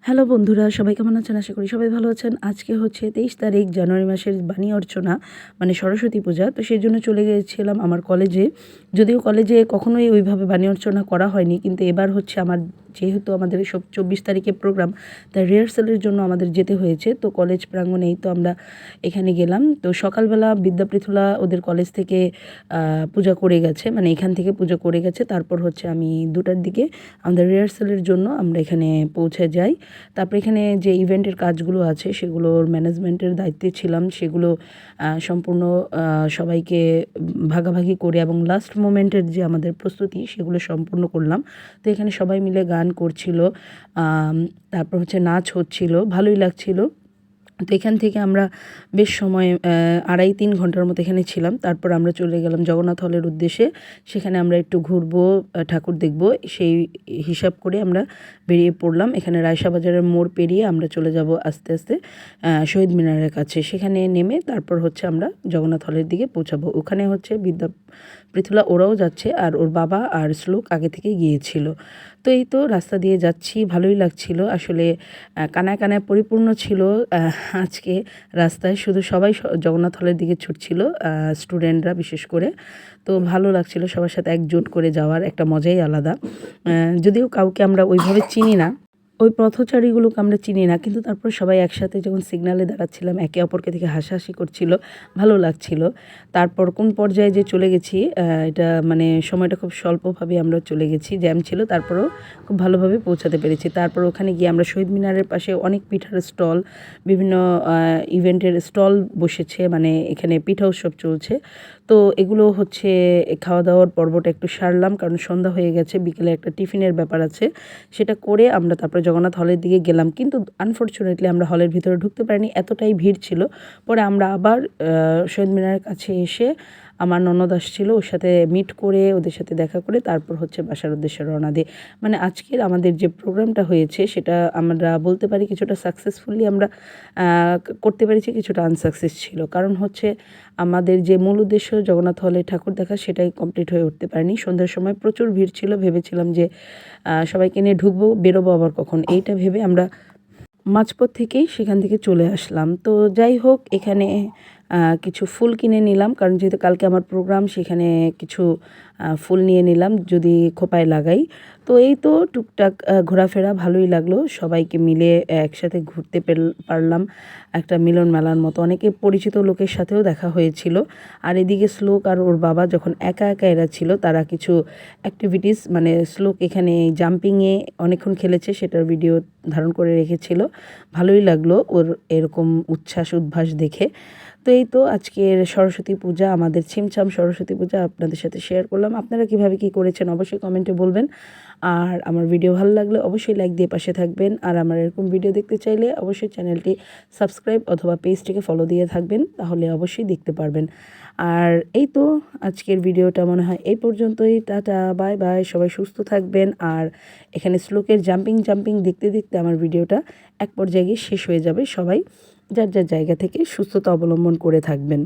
Hello বন্ধুরা, সবাই কেমন আছেন? আশা করি সবাই ভালো আছেন। আজকে হচ্ছে 23 তারিখ জানুয়ারি মাসের বাণী অর্চনা, মানে সরস্বতী পূজা। তো সেই জন্য চলে গিয়েছিলাম আমার কলেজে। যদিও কলেজে কখনোই ওইভাবে বাণী অর্চনা করা হয়নি, কিন্তু এবার হচ্ছে যেহেতু আমাদের সব 24 তারিখে প্রোগ্রাম, তাই রিহার্সালের জন্য আমাদের যেতে হয়েছে। তো কলেজ প্রাঙ্গণেই তো আমরা এখানে গেলাম। তো সকালবেলা বিদ্যাপৃথুলা ওদের কলেজ থেকে পূজা করে গেছে, মানে এখান থেকে পূজা করে গেছে। তারপর হচ্ছে আমি 2টার দিকে আমাদের রিহার্সালের জন্য আমরা এখানে পৌঁছে যাই। তারপর এখানে যে ইভেন্টের কাজগুলো আছে সেগুলোর ম্যানেজমেন্টের দায়িত্বে ছিলাম, সেগুলো সম্পূর্ণ সবাইকে ভাগাভাগি করে এবং লাস্ট মোমেন্টের যে আমাদের প্রস্তুতি সেগুলো সম্পূর্ণ করলাম। তো এখানে সবাই মিলে গান করছিল, তারপর হচ্ছে নাচ হচ্ছিল, ভালোই লাগছিল। তো এখান থেকে আমরা বেশ সময় 2.5-3 ঘন্টার মতো এখানে ছিলাম। তারপর আমরা চলে গেলাম জগন্নাথ হলের উদ্দেশ্যে। সেখানে আমরা একটু ঘুরবো, ঠাকুর দেখব, সেই হিসাব করে আমরা বেরিয়ে পড়লাম। এখানে রায়সা বাজারের মোড় পেরিয়ে আমরা চলে যাব আস্তে আস্তে শহীদ মিনারের কাছে। সেখানে নেমে তারপর হচ্ছে আমরা জগন্নাথ হলের দিকে পৌঁছাবো। ওখানে হচ্ছে পৃথুলা ওরাও যাচ্ছে, আর ওর বাবা আর শ্লোক আগে থেকে গিয়েছিল। তো এই তো রাস্তা দিয়ে যাচ্ছি, ভালোই লাগছিল আসলে। কানায় কানায় পরিপূর্ণ ছিল আজকে রাস্তায়, শুধু সবাই জগন্নাথ হলের দিকে ছুটছিল, স্টুডেন্টরা বিশেষ করে। তো ভালো লাগছিল সবার সাথে একজোট করে যাওয়ার একটা মজাই আলাদা। যদিও কাউকে আমরা ওইভাবে চিনি না, ওই পথচারীগুলোকে আমরা চিনি না, কিন্তু তারপর সবাই একসাথে যখন সিগনালে দাঁড়াচ্ছিলাম একে অপরকে দেখে হাসাহাসি করছিল, ভালো লাগছিল। তারপর কোন পর্যায়ে যে চলে গেছি, এটা মানে সময়টা খুব স্বল্পভাবে আমরা চলে গেছি, জ্যাম ছিল, তারপরেও খুব ভালোভাবে পৌঁছাতে পেরেছি। তারপর ওখানে গিয়ে আমরা শহীদ মিনারের পাশে অনেক পিঠার স্টল, বিভিন্ন ইভেন্টের স্টল বসেছে, মানে এখানে পিঠা উৎসব চলছে। তো এগুলো হচ্ছে খাওয়া দাওয়ার পর্বটা একটু সারলাম, কারণ সন্ধ্যা হয়ে গেছে, বিকেলে একটা টিফিনের ব্যাপার আছে, সেটা করে আমরা তারপরে জগন্নাথ হলের দিকে গেলাম। কিন্তু আনফর্চুনেটলি আমরা হলের ভিতরে ঢুকতে পারিনি, এতটাই ভিড় ছিল। পরে আমরা আবার শহীদ মিনারের কাছে এসে আমার ননদ আসছিল, ওর সাথে মিট করে, ওদের সাথে দেখা করে তারপর হচ্ছে বাসার উদ্দেশ্যে রওনা দিই। মানে আজকের আমাদের যে প্রোগ্রামটা হয়েছে সেটা আমরা বলতে পারি কিছুটা সাকসেসফুলি আমরা করতে পেরেছি, কিছুটা আনসাকসেস ছিল। কারণ হচ্ছে আমাদের যে মূল উদ্দেশ্য জগন্নাথ হলে ঠাকুর দেখা, সেটাই কমপ্লিট হয়ে উঠতে পারেনি। সন্ধ্যার সময় প্রচুর ভিড় ছিল, ভেবেছিলাম যে সবাইকে নিয়ে ঢুকবো, বেরোবো আবার কখন, এইটা ভেবে আমরা মাঝপথ থেকেই সেখান থেকে চলে আসলাম। তো যাই হোক, এখানে কিছু ফুল কিনে নিলাম, কারণ যেহেতু কালকে আমার প্রোগ্রাম, সেখানে কিছু ফুল নিয়ে নিলাম যদি খোঁপায় লাগাই। তো এই তো টুকটাক ঘোরাফেরা ভালোই লাগলো, সবাইকে মিলে একসাথে ঘুরতে পারলাম, একটা মিলন মেলার মতো। অনেকে পরিচিত লোকের সাথেও দেখা হয়েছিল। আর এদিকে শ্লোক আর ওর বাবা যখন একা একা এরা ছিল, তারা কিছু অ্যাক্টিভিটিস, মানে শ্লোক এখানে জাম্পিংয়ে অনেকক্ষণ খেলেছে, সেটার ভিডিও ধারণ করে রেখেছিল। ভালোই লাগলো ওর এরকম উচ্ছ্বাস উদ্ভাস দেখে। তো এই তো আজকের সরস্বতী পূজা, আমাদের ছিমছাম সরস্বতী পূজা আপনাদের সাথে শেয়ার করলাম। আপনারা কিভাবে কি করেছেন অবশ্যই কমেন্টে বলবেন। আর আমার ভিডিও ভালো লাগলে অবশ্যই লাইক দিয়ে পাশে থাকবেন। আর আমার এরকম ভিডিও দেখতে চাইলে অবশ্যই চ্যানেলটি সাবস্ক্রাইব অথবা পেজটিকে ফলো দিয়ে থাকবেন, তাহলে অবশ্যই দেখতে পারবেন। আর এই তো আজকের ভিডিওটা মনে হয় এই পর্যন্তই। টাটা, বাই বাই, সবাই সুস্থ থাকবেন। আর এখানে শ্লোকের জাম্পিং দেখতে দেখতে আমার ভিডিওটা এক পর্যায়ে গিয়ে শেষ হয়ে যাবে। সবাই যার যার জায়গা থেকে সুস্থতা অবলম্বন করে থাকবেন।